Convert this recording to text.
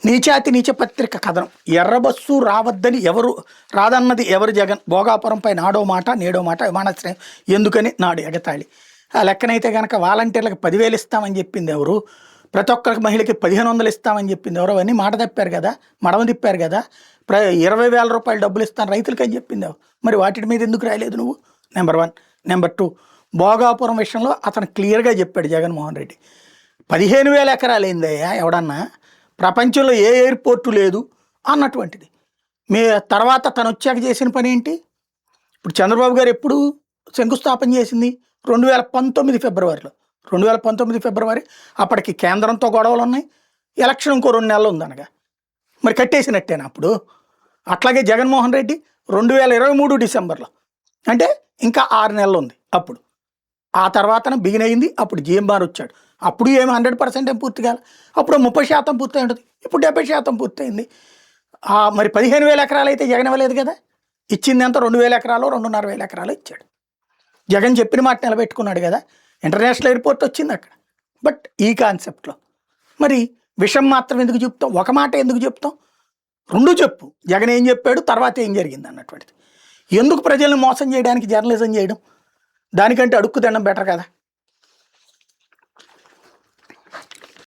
నీచాతి నీచ పత్రిక కథనం. ఎర్రబస్సు రావద్దని ఎవరు రాదన్నది ఎవరు? జగన్. భోగాపురంపై నాడో మాట నేడో మాట విమానాశ్రయం ఎందుకని నాడు ఎగతాళి. ఆ లెక్కనైతే కనుక వాలంటీర్లకు 10,000 ఇస్తామని చెప్పింది ఎవరు? ప్రతి ఒక్క మహిళకి 1,500 ఇస్తామని చెప్పింది ఎవరు? అవన్నీ మాట తప్పారు కదా, మడమ తిప్పారు కదా. 20,000 రూపాయలు డబ్బులు ఇస్తాను రైతులకి అని చెప్పింది ఎవరు? మరి వాటి మీద ఎందుకు రాయలేదు నువ్వు? నెంబర్ 1. నెంబర్ 2, భోగాపురం విషయంలో అతను క్లియర్గా చెప్పాడు జగన్మోహన్ రెడ్డి. 15,000 ఎకరాలు ఏందయ్యా ఎవడన్నా? ప్రపంచంలో ఏ ఎయిర్పోర్టు లేదు అన్నటువంటిది. మీ తర్వాత తను వచ్చాక చేసిన పని ఏంటి? ఇప్పుడు చంద్రబాబు గారు ఎప్పుడు శంకుస్థాపన చేసింది? 2019 ఫిబ్రవరిలో. 2019 ఫిబ్రవరి. అప్పటికి కేంద్రంతో గొడవలు ఉన్నాయి, ఎలక్షన్ ఇంకో 2 నెలలు ఉందనగా. మరి కట్టేసినట్టేనా అప్పుడు? అట్లాగే జగన్మోహన్ రెడ్డి 2023 డిసెంబర్లో, అంటే ఇంకా 6 నెలలు ఉంది అప్పుడు. ఆ తర్వాతన బిగిన్ అయింది. అప్పుడు జిఎంఆర్ వచ్చాడు. అప్పుడు ఏమి 100% ఏం పూర్తి కాదు. అప్పుడు 30% పూర్తయి ఉంటుంది, ఇప్పుడు 70% పూర్తయింది. మరి 15,000 ఎకరాలు అయితే జగన్ ఇవ్వలేదు కదా. ఇచ్చింది ఎంత? 2,000 ఎకరాలు 2,500 ఎకరాలు ఇచ్చాడు. జగన్ చెప్పిన మాట నిలబెట్టుకున్నాడు కదా. ఇంటర్నేషనల్ ఎయిర్పోర్ట్ వచ్చింది అక్కడ. బట్ ఈ కాన్సెప్ట్లో మరి విషయం మాత్రం ఎందుకు చెప్తాం? ఒక మాట ఎందుకు చెప్తాం? రెండు చెప్పు. జగన్ ఏం చెప్పాడు, తర్వాత ఏం జరిగింది అన్నటువంటిది. ఎందుకు ప్రజల్ని మోసం చేయడానికి జర్నలిజం చేయడం? దానికంటే అడుక్కు తినడం బెటర్ కదా.